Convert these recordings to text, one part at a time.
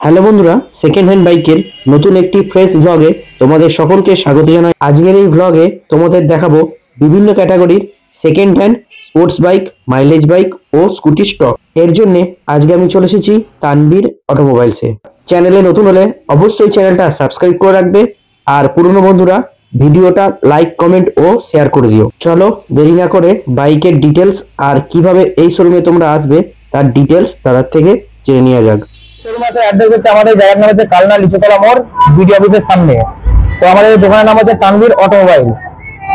Hello বন্ধুরা, second hand বাইকের নতুন একটি ফ্রেশ ব্লগে তোমাদের সকলকে স্বাগত জানাই। আজকের এই ব্লগে তোমাদের দেখাবো বিভিন্ন ক্যাটাগরির second hand sports bike, mileage bike ও স্কুটি স্টক। এর জন্য আজকে আমি চলে এসেছি তানভীর অটোমোবাইলসে। চ্যানেলে নতুন হলে অবশ্যই চ্যানেলটা সাবস্ক্রাইব করে রাখবে, আর পুরনো বন্ধুরা ভিডিওটা লাইক, কমেন্ট ও শেয়ার করে দিও। চলো দেরি না করে বাইকের ডিটেলস আর কিভাবে এই শোরুমে তোমরা আসবে তার ডিটেলস তাদের থেকে জেনে নেওয়া যাক। শোরুমের অ্যাড্রেস হচ্ছে আমাদের জায়গার নাম হচ্ছে কালনা লিচুতলা মোড়, বিডি অফিসের সামনে। তো আমাদের দোকানের নাম হচ্ছে তানভীর অটোমোবাইল।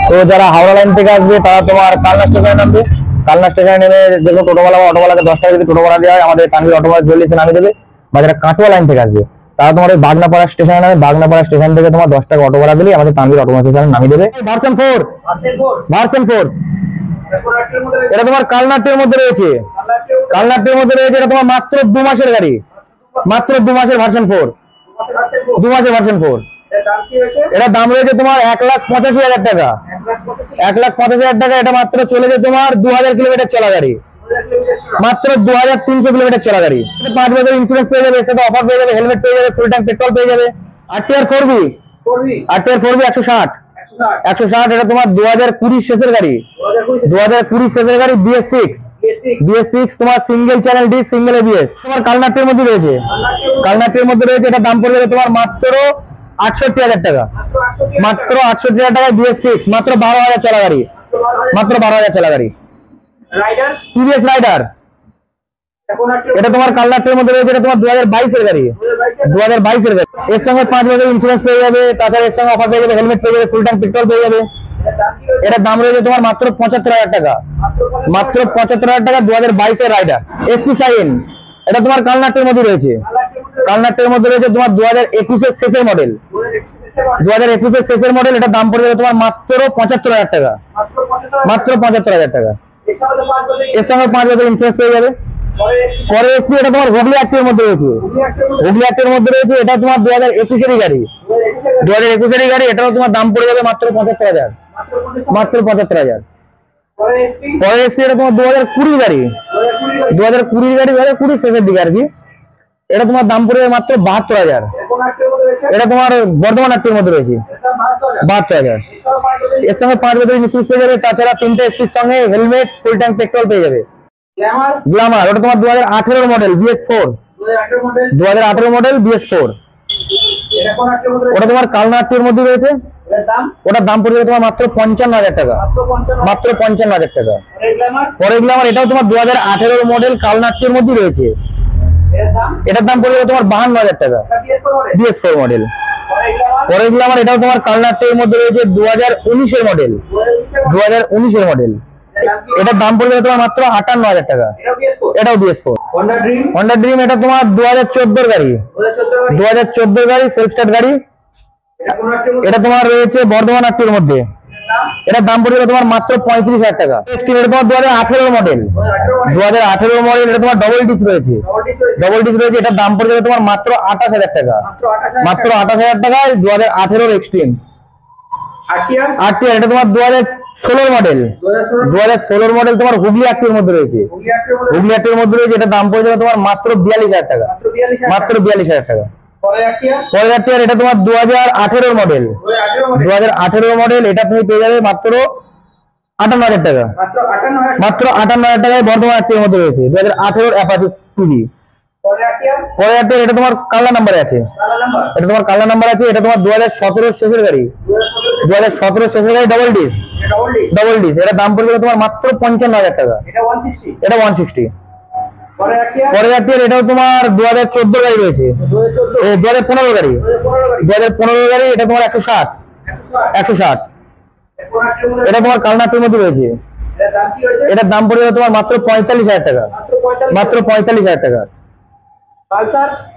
তো যারা হাওড়া লাইন থেকে আসবে তারা তোমার কালনা স্টেশনে নামবে। কালনা স্টেশনে নেমে দেখো টোটোওয়ালা বা অটোওয়ালাকে 10 টাকা যদি টোটো ভাড়া দেওয়া হয়, আমাদের তানভীর অটোমোবাইল জলদিতে নামিয়ে দেবে। বা যারা কাটোয়া লাইন থেকে আসবে তারা তোমার ওই বাগনাপাড়া স্টেশনে নামে, বাগনাপাড়া স্টেশন থেকে তোমার 10 টাকা অটো ভাড়া দিলে আমাদের তানভীর অটোমোবাইল স্টেশনে নামিয়ে দেবে। ভার্সন 4 এটা তোমার কালনাটির মধ্যে রয়েছে। কালনাটির মধ্যে রয়েছে, এটা তোমার মাত্র 2 মাসের গাড়ি, মাত্র 2 মাসের ভার্সন 4, 2 মাসের ভার্সন 4। এটা দাম রয়েছে তোমার 1,85,000 টাকা, 1,85,000 টাকা। এটা মাত্র চলেছে তোমার 2000 কিলোমিটার চলা গাড়ি, মাত্র 2300 কিলোমিটার চলা গাড়ি। 5 বছর ইন্স্যুরেন্স পেয়ে যাবে, সাথে অফার পেয়ে যাবে, হেলমেট পেয়ে যাবে, ফুল ট্যাঙ্ক পেট্রোল পেয়ে যাবে। RTR 4B 160। এটা তোমার 2020 শেষের গাড়ি, 2020 শেষের গাড়ি। BS6 তোমার single channel D, single ABS। তোমার কালনাটির মধ্যে রয়েছে, কালনাটির মধ্যে রয়েছে। এটা দাম পড়ে যাবে তোমার মাত্র 68,000 টাকা, মাত্র 68,000 টাকা। BS6 মাত্র 12,000 চলা গাড়ি, মাত্র 12,000 চলা গাড়ি। TVS রাইডার এটা তোমার কালনাটির মধ্যে রয়েছে। এটা তোমার 2022 এর গাড়ি, 2022 এর গাড়ি। এর সঙ্গে 5 বছর ইন্স্যুরেন্স পেয়ে যাবে, তাছাড়া এর সঙ্গে অফার পেয়ে যাবে, হেলমেট পেয়ে যাবে, ফুল ট্যাঙ্ক পেট্রোল পেয়ে যাবে। এটার দাম রয়েছে তোমার মাত্র 75,000 টাকা, মাত্র 75,000 টাকা। 2022 এর রাইডার। FP সাইন এটা তোমার কালনাটির মধ্যে রয়েছে, কালনাটির মধ্যে রয়েছে। তোমার 2021 এর শেষের মডেল, 2021 এর শেষের মডেল। এটা দাম পড়ে যাবে তোমার মাত্র 75,000 টাকা, মাত্র 75,000 টাকা। এর সঙ্গে 5 বছর ইন্স্যুরেন্স পেয়ে যাবে। পরে এসপি এটা তোমার হুগলি অ্যাক্টের মধ্যে রয়েছে, হুগলি অ্যাক্টের মধ্যে রয়েছে। এটা তোমার 2021 এর গাড়ি, 2021 এর গাড়ি। এটাও তোমার দাম পড়ে যাবে মাত্র 75,000, মাত্র 75,000। পরে এসপি এটা তোমার 2020 গাড়ি, 2020 গাড়ি, 2020 শেষের দিকে আর কি। এটা তোমার দাম পড়ে যাবে মাত্র 72,000। এটা তোমার বর্ধমান অ্যাক্টের মধ্যে রয়েছে, 72,000। এর সঙ্গে 5 বছর ইন্স্যুরেন্স পেয়ে যাবে, তাছাড়া 3টে এসপির সঙ্গে হেলমেট, ফুল ট্যাঙ্ক পেট্রোল পেয়ে যাবে। গ্ল্যামার ওটা তোমার 2018 মডেল, BS4, 2018 মডেল BS4। ওটা তোমার কালনাটির মধ্যে রয়েছে। ওটার দাম পড়ে যাবে তোমার মাত্র 55,000 টাকা, মাত্র 55,000 টাকা। পরে গ্ল্যামার এটাও তোমার 2018 মডেল, কালনাটির মধ্যে রয়েছে। এটার দাম পড়ে যাবে তোমার 52,000 টাকা, BS4 মডেল। পরে গ্ল্যামার এটাও তোমার কালনাটির মধ্যে রয়েছে, 2019 এর মডেল, 2019 এর মডেল। এটার দাম পড়ে যাবে তোমার মাত্র 58,000 টাকা, এটাও BS4। হন্ডা ড্রিম এটা তোমার 2014 এর গাড়ি, 2014 এর গাড়ি, সেলফ স্টার্ট গাড়ি। এটা তোমার রয়েছে বর্ধমান অ্যাক্টের মধ্যে। এটার দাম পড়ে যাবে তোমার মাত্র 35,000 টাকা। এটা তোমার 2018 মডেল, 2018 মডেল। এটা তোমার ডবল ডিস্ক রয়েছে, ডবল ডিস্ক রয়েছে। এটার দাম পড়ে যাবে তোমার মাত্র 28,000 টাকা, মাত্র 28,000 টাকায় 2018 এক্সট্রিম। RTR এটা তোমার 2016 মডেল, 2016 মডেল। তোমার হুগলি অ্যাক্টের মধ্যে রয়েছে, হুগলি অ্যাক্টের মধ্যে রয়েছে। এটা দাম পড়ে যাবে তোমার মাত্র 42,000 টাকা, মাত্র 42,000 টাকা। পরে RTR এটা তোমার 2018 মডেল, 2018 মডেল। এটা তুমি পেয়ে যাবে মাত্র 58,000 টাকা, মাত্র 58,000 টাকায় বর্ধমান অ্যাক্টের মধ্যে রয়েছে। 2018 অ্যাপাচি TD। পরে RTR এটা তোমার কালা নাম্বারে আছে, এটা তোমার কালা নাম্বার আছে। এটা তোমার 2017 শেষের গাড়ি, 2017 শেষের গাড়ি, ডবল ডিস্ক, ডবল ডিস্ক। এটা দাম পড়ে যাবে তোমার মাত্র 55,000 টাকা, এটা 160। পরে RTR এটাও তোমার 2014 গাড়ি রয়েছে, 2015 গাড়ি, 2015 গাড়ি। এটা তোমার 160। এটা তোমার কালনাটির মধ্যে রয়েছে। এটার দাম পড়ে যাবে তোমার মাত্র 45,000 টাকা, মাত্র 45,000 টাকা।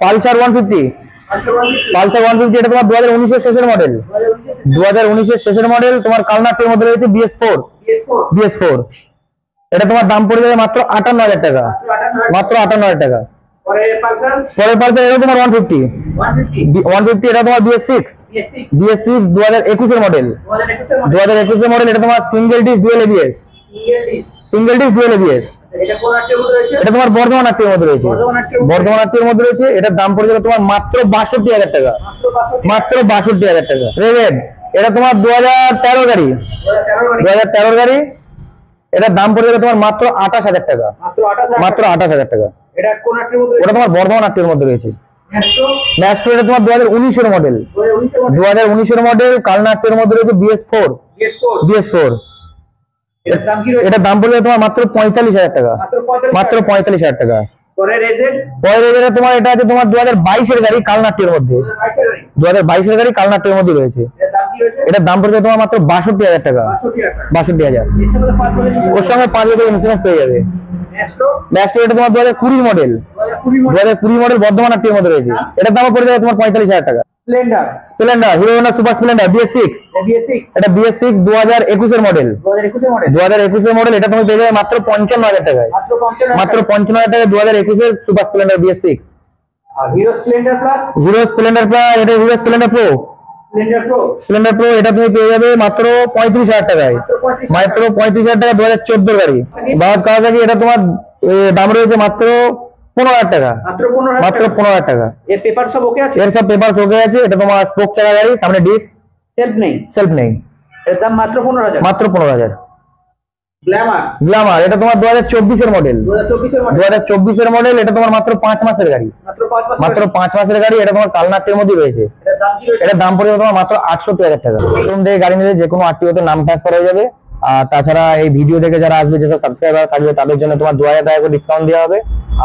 Pulsar 150, Pulsar 150। এটা তোমার 2019 এর শেষের মডেল, 2019 এর শেষের মডেল। তোমার কালনাটির মধ্যে রয়েছে BS4। এটা তোমার দাম পড়ে যাবে মাত্র 58,000 টাকা, মাত্র 58,000 টাকা। পরে পালসার এটা তোমার 150। এটা তোমার BS6, 2021 এর মডেল, 2021 এর মডেল। এটা তোমার single disc dual ABS, single disc dual ABS। এটা কোন আটটির মধ্যে রয়েছে? এটা তোমার বর্ধমান আটটির মধ্যে রয়েছে। বর্ধমান আটটির মধ্যে রয়েছে। এটার দাম পড়ে যাবে তোমার মাত্র 62,000 টাকা। মাত্র 62,000 টাকা। রেভেন, এটা তোমার 2013 গাড়ি। 2013 গাড়ি। এটার দাম পড়ে যাবে তোমার মাত্র 28,000 টাকা। মাত্র 28,000 টাকা। এটা কোন আটটির মধ্যে? ওটা তোমার বর্ধমান আটটির মধ্যে রয়েছে। ন্যাস্ট্রো, এটা তোমার 2019 এর মডেল। 2019 এর মডেল, কালনা আটটির মধ্যে রয়েছে BS4। BS4। এটার দাম পড়ে যাবে তোমার মাত্র 45,000 টাকা। মাত্র 45,000 টাকা। পরের রেজের তোমার এটা আছে তোমার 2022 এর গাড়ি, কালনাট্টির মধ্যে। 2022 এর গাড়ি, কালনাট্টির মধ্যে রয়েছে। এটার দাম পড়বে তোমার মাত্র 62,000 টাকা। 62,000। ওর সঙ্গে 5 বছরের ইন্স্যুরেন্স পেয়ে যাবে। ন্যাস্ট্রো, এটা তোমার 2020 মডেল। 2020 মডেল, বর্ধমান আটটির মধ্যে রয়েছে। এটার দাম পড়ে যাবে তোমার 45,000 টাকা। Splendor, hero Honda super Splendor BS6। এটা BS6 2021 এর মডেল। 2021 এর মডেল। এটা তুমি পেয়ে যাবে মাত্র 55,000 টাকায়। মাত্র 55,000 টাকায় 2021 এর Super Splendor BS6। Hero Splendor Plus, এটা Hero Splendor Pro. Splendor Pro, এটা তুমি পেয়ে যাবে মাত্র 35,000 টাকায়। মাত্র 35,000 টাকা। 2014 গাড়ি, বাজাজ কাওয়াসাকি। এটা তোমার দাম রয়েছে মাত্র 15,000 টাকা। মাত্র 15,000 টাকা। এর পেপার সব ওকে আছে? এর সব পেপার ওকে আছে। এটা তোমার স্পোক চাকা গাড়ি, সামনে ডিস্ক, সেলফ নেই। এর দাম মাত্র 15,000। মাত্র 15,000। গ্ল্যামার, এটা তোমার 2024 এর মডেল। 2024 এর মডেল। এটা তোমার মাত্র 5 মাসের গাড়ি। মাত্র 5 মাসের গাড়ি। এটা তোমার কালনাট্টির মধ্যে রয়েছে। এটার দাম পড়ে যাবে তোমার মাত্র 68,000 টাকা। নতুন দিয়ে গাড়ি নিলে যে কোনো আরটিওতে নাম ট্রান্সফার হয়ে যাবে। আর তাছাড়া এই ভিডিও দেখে যারা আসবে, যেসব সাবস্ক্রাইবার থাকবে, তাদের জন্য তোমার 2,000 টাকা করে ডিসকাউন্ট দেওয়া হবে।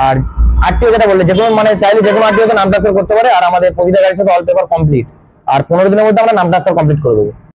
আর আরটিও যেটা বললে, যে কোনো মানে চাইলে যে কোনো আরটিওতে নাম ট্রান্সফার করতে পারে। আর আমাদের প্রতিটা গাড়ির সাথে অল পেপার কমপ্লিট। আর 15 দিনের মধ্যে আমরা নাম ট্রান্সফার কমপ্লিট করে দেবো।